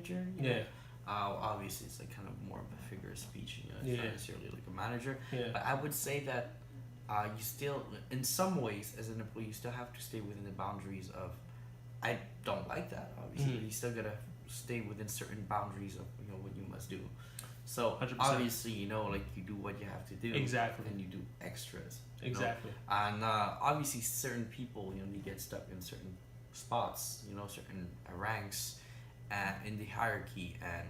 manager. Obviously, it's like kind of more of a figure of speech. It's not necessarily like a manager. But I would say that you still, in some ways, as an employee, you still have to stay within the boundaries of. I don't like that. Obviously, but you still gotta stay within certain boundaries of what you must do. So 100%. Obviously, like you do what you have to do. Exactly. And you do extras. Exactly. And obviously, certain people, they get stuck in certain spots, certain ranks, in the hierarchy, and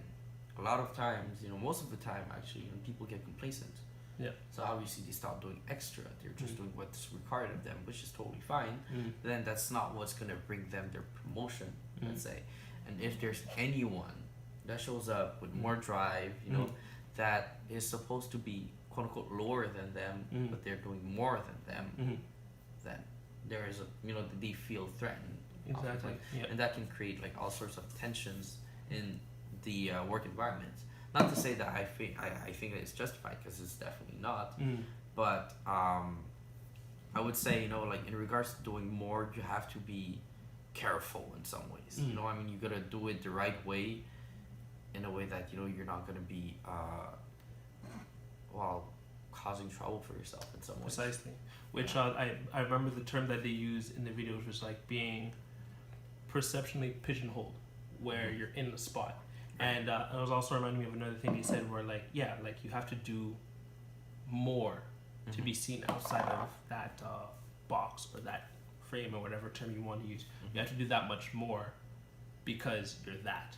a lot of times, most of the time, actually, people get complacent. Yeah. So obviously, they stop doing extra. They're just doing what's required of them, which is totally fine. Then that's not what's gonna bring them their promotion, let's say. And if there's anyone that shows up with more drive, that is supposed to be quote unquote lower than them, but they're doing more than them, then there is they feel threatened. Exactly. Yeah. And that can create like all sorts of tensions in the work environment. Not to say that I think that it's justified, because it's definitely not. But I would say like in regards to doing more, you have to be careful in some ways. You gotta do it the right way, in a way that you're not gonna be causing trouble for yourself in some ways. Precisely. Which I remember the term that they used in the videos was like being perceptionally pigeonholed, where you're in the spot. And it was also reminding me of another thing he said, where like you have to do more to be seen outside of that box or that frame or whatever term you want to use. You have to do that much more because you're that.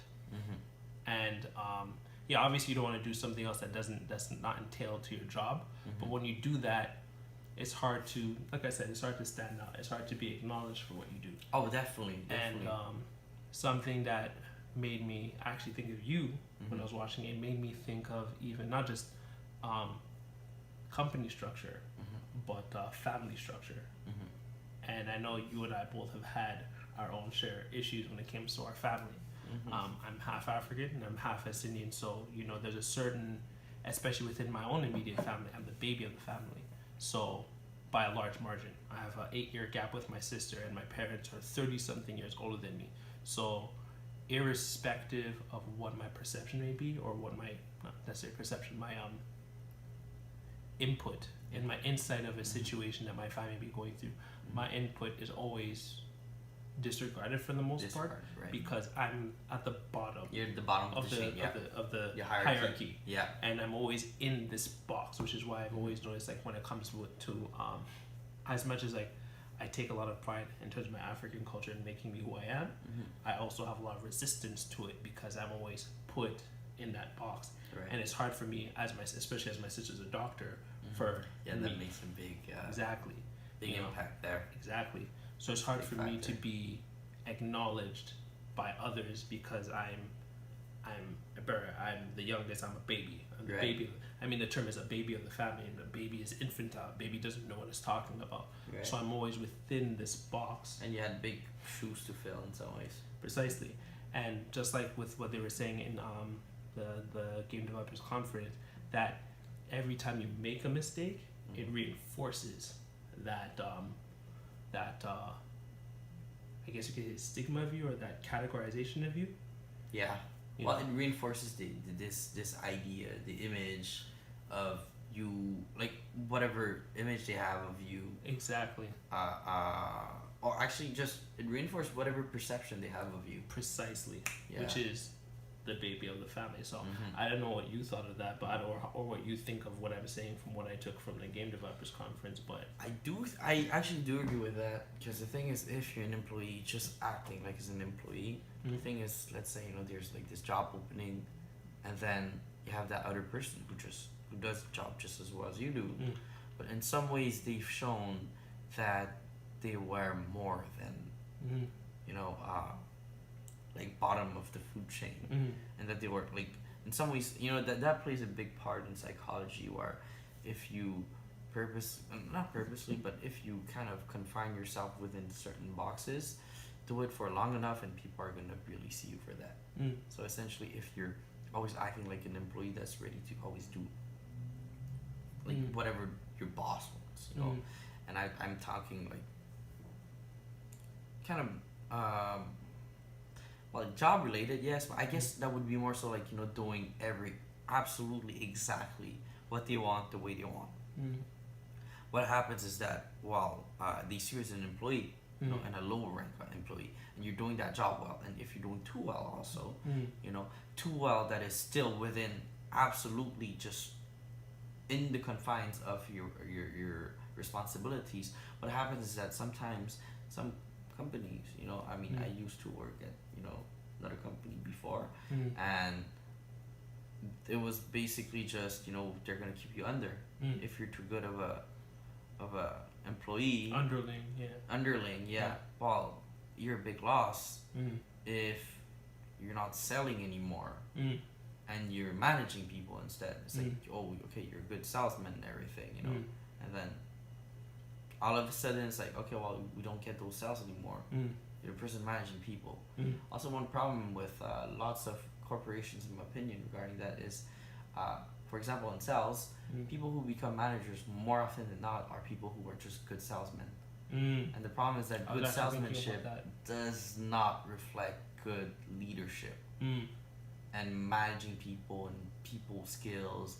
And obviously you don't want to do something else that's not entailed to your job. But when you do that, it's hard to, like I said, it's hard to stand out. It's hard to be acknowledged for what you do. Oh, definitely. And something that made me actually think of you when I was watching it, made me think of even not just company structure, but family structure. And I know you and I both have had our own share issues when it comes to our family. I'm half African and I'm half West Indian, so there's a certain, especially within my own immediate family, I'm the baby of the family. So by a large margin, I have an 8-year gap with my sister, and my parents are 30-something years older than me. So irrespective of what my perception may be, or what my, not necessarily perception, my input and my insight of a situation that my family may be going through, my input is always disregarded for the most part, right? Because I'm at the bottom. You're at the bottom of the hierarchy. Yeah. And I'm always in this box, which is why I've always noticed, like, when it comes to as much as like I take a lot of pride in terms of my African culture and making me who I am, I also have a lot of resistance to it, because I'm always put in that box. Right. And it's hard for me, especially as my sister's a doctor, for that makes a big big impact there. Exactly. So it's hard for me to be acknowledged by others, because I'm the youngest. I'm a baby. I'm the baby. I mean, the term is a baby of the family, and the baby is infantile. Baby doesn't know what it's talking about. Right. So I'm always within this box. And you had big shoes to fill in some ways. Precisely. And just like with what they were saying in the Game Developers Conference, that every time you make a mistake, it reinforces that I guess you could say stigma of you, or that categorization of you. Yeah. It reinforces this idea, the image of you, like whatever image they have of you. Exactly. Or actually, just it reinforces whatever perception they have of you. Precisely. Yeah. Which is the baby of the family. So I don't know what you thought of that, but or what you think of what I'm saying from what I took from the Game Developers Conference. But I actually do agree with that, because the thing is, if you're an employee, just acting like as an employee. The thing is, let's say there's like this job opening, and then you have that other person who does the job just as well as you do, but in some ways they've shown that they were more than like bottom of the food chain, and that they were like, in some ways, that plays a big part in psychology, where if you not purposely, but if you kind of confine yourself within certain boxes, do it for long enough, and people are going to really see you for that. So essentially, if you're always acting like an employee that's ready to always do like whatever your boss wants, and I'm talking like kind of well, job related, yes, but I guess that would be more so like, doing absolutely exactly what they want the way they want. What happens is that while they see you as an employee, and a lower rank employee, and you're doing that job well, and if you're doing too well also, too well that is still within absolutely just in the confines of your responsibilities. What happens is that sometimes some companies, I mean, I used to work at another company before, and it was basically just they're gonna keep you under if you're too good of a employee. Underling, yeah. Well, you're a big loss if you're not selling anymore and you're managing people instead. It's like, oh, okay, you're a good salesman and everything, and then all of a sudden it's like, okay, well, we don't get those sales anymore. You're a person managing people. Also, one problem with lots of corporations, in my opinion, regarding that is, for example, in sales, people who become managers more often than not are people who are just good salesmen. And the problem is that good salesmanship does not reflect good leadership and managing people and people skills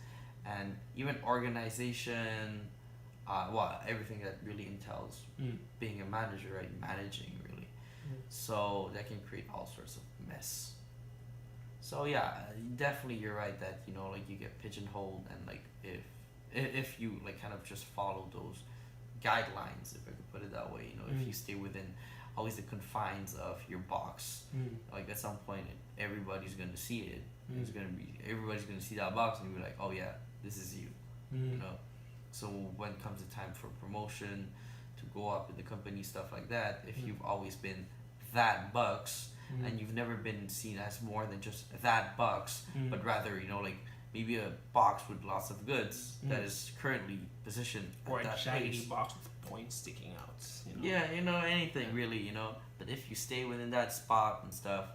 and even organization. Well, everything that really entails being a manager, right? Managing, really. So that can create all sorts of mess. So yeah, definitely you're right that like you get pigeonholed, and like if you like kind of just follow those guidelines, if I could put it that way, if you stay within always the confines of your box, like at some point everybody's gonna see it. Everybody's gonna see that box and be like, oh yeah, this is you. So when comes the time for promotion, to go up in the company, stuff like that, if you've always been that bucks and you've never been seen as more than just that box, but rather like maybe a box with lots of goods that is currently positioned or at a that shiny place. box with points sticking out. Yeah, anything really, But if you stay within that spot and stuff,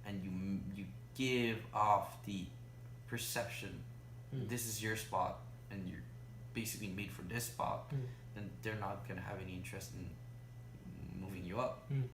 and you give off the perception, this is your spot, and you're basically made for this spot, then they're not gonna have any interest in moving you up.